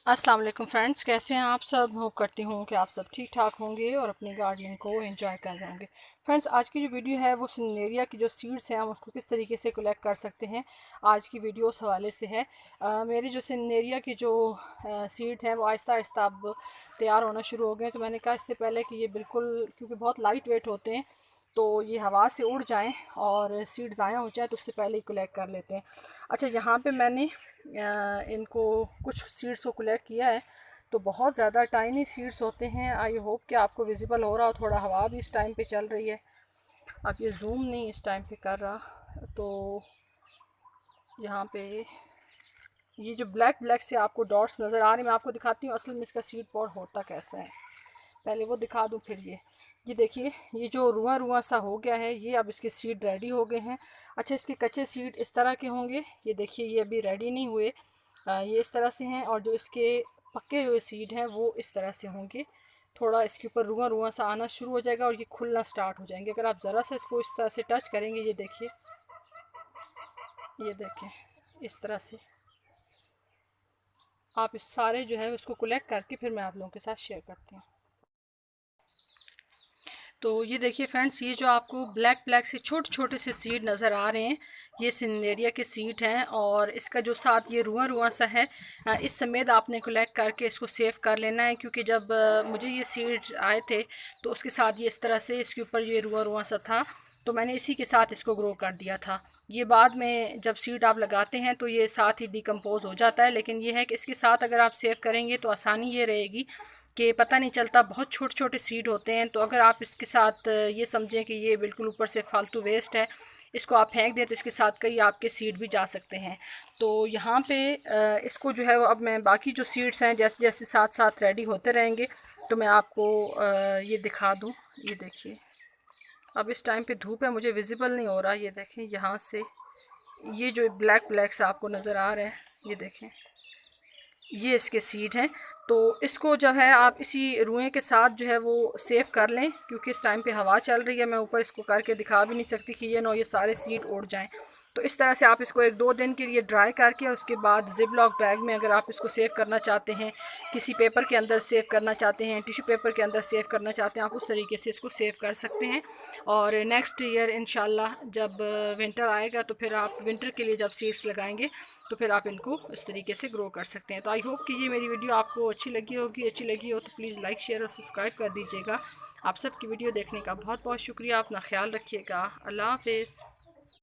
अस्सलाम वालेकुम फ्रेंड्स, कैसे हैं आप सब। होप करती हूँ कि आप सब ठीक ठाक होंगे और अपनी गार्डनिंग को एंजॉय कर रहे होंगे। फ्रेंड्स, आज की जो वीडियो है वो सिनेरिया की जो सीड्स हैं हम उसको किस तरीके से कलेक्ट कर सकते हैं, आज की वीडियो उस हवाले से है। मेरी जो सिनेरिया की जो सीड हैं वो आहिस्ता आहिस्ता अब तैयार होना शुरू हो गए हैं। तो मैंने कहा इससे पहले कि ये बिल्कुल, क्योंकि बहुत लाइट वेट होते हैं, तो ये हवा से उड़ जाएं और सीड ज़ाया हो जाए, तो उससे पहले ही कलेक्ट कर लेते हैं। अच्छा, यहाँ पे मैंने इनको कुछ सीड्स को कलेक्ट किया है। तो बहुत ज़्यादा टाइनी सीड्स होते हैं। आई होप कि आपको विजिबल हो रहा हो। थोड़ा हवा भी इस टाइम पे चल रही है। अब ये जूम नहीं इस टाइम पे कर रहा, तो यहाँ पे ये जो ब्लैक ब्लैक से आपको डॉट्स नज़र आ रहे हैं, मैं आपको दिखाती हूँ असल में इसका सीड पॉड होता कैसा है। पहले वो दिखा दूँ फिर ये देखिए, ये जो रुआ रुआ सा हो गया है, ये अब इसके सीड रेडी हो गए हैं। अच्छा, इसके कच्चे सीड इस तरह के होंगे। ये देखिए, ये अभी रेडी नहीं हुए। ये इस तरह से हैं, और जो इसके पके हुए सीड हैं वो इस तरह से होंगे। थोड़ा इसके ऊपर रुआ रुआ सा आना शुरू हो जाएगा और ये खुलना स्टार्ट हो जाएंगे। अगर आप ज़रा सा इसको इस तरह से टच करेंगे, ये देखिए, ये देखें, इस तरह से आप इस सारे जो है उसको कलेक्ट करके फिर मैं आप लोगों के साथ शेयर करती हूँ। तो ये देखिए फ्रेंड्स, ये जो आपको ब्लैक ब्लैक से छोटे छोटे से सीड नज़र आ रहे हैं, ये सिनेरिया के सीड हैं। और इसका जो साथ ये रुआ रुआ सा है, इस समेत आपने कलेक्ट करके इसको सेव कर लेना है। क्योंकि जब मुझे ये सीड्स आए थे तो उसके साथ ये इस तरह से इसके ऊपर ये रुआ रुआ सा था, तो मैंने इसी के साथ इसको ग्रो कर दिया था। ये बाद में जब सीड आप लगाते हैं तो ये साथ ही डिकम्पोज हो जाता है। लेकिन ये है कि इसके साथ अगर आप सेव करेंगे तो आसानी ये रहेगी कि पता नहीं चलता, बहुत छोटे छोटे सीड होते हैं। तो अगर आप इसके साथ ये समझें कि ये बिल्कुल ऊपर से फालतू वेस्ट है, इसको आप फेंक दें, तो इसके साथ कई आपके सीड भी जा सकते हैं। तो यहाँ पे इसको जो है वो अब मैं बाकी जो सीड्स हैं जैसे जैसे साथ साथ रेडी होते रहेंगे तो मैं आपको ये दिखा दूँ। ये देखिए, अब इस टाइम पे धूप है, मुझे विजिबल नहीं हो रहा। ये देखें, यहाँ से ये जो ब्लैक ब्लैक सा आपको नज़र आ रहा है, ये देखें, ये इसके सीड हैं। तो इसको जो है आप इसी रुएं के साथ जो है वो सेव कर लें। क्योंकि इस टाइम पे हवा चल रही है, मैं ऊपर इसको करके दिखा भी नहीं सकती कि ये सारे सीड उड़ जाएं। तो इस तरह से आप इसको 1-2 दिन के लिए ड्राई करके उसके बाद जिप लॉक बैग में अगर आप इसको सेव करना चाहते हैं, किसी पेपर के अंदर सेव करना चाहते हैं, टिश्यू पेपर के अंदर सेव करना चाहते हैं, आप उस तरीके से इसको सेव कर सकते हैं। और नेक्स्ट ईयर इंशाल्लाह जब विंटर आएगा तो फिर आप विंटर के लिए जब सीड्स लगाएंगे तो फिर आप इनको इस तरीके से ग्रो कर सकते हैं। तो आई होप कि ये मेरी वीडियो आपको अच्छी लगी होगी। अच्छी लगी हो तो प्लीज़ लाइक शेयर और सब्सक्राइब कर दीजिएगा। आप सबकी वीडियो देखने का बहुत बहुत शुक्रिया। अपना ख्याल रखिएगा। अल्लाह हाफिज़।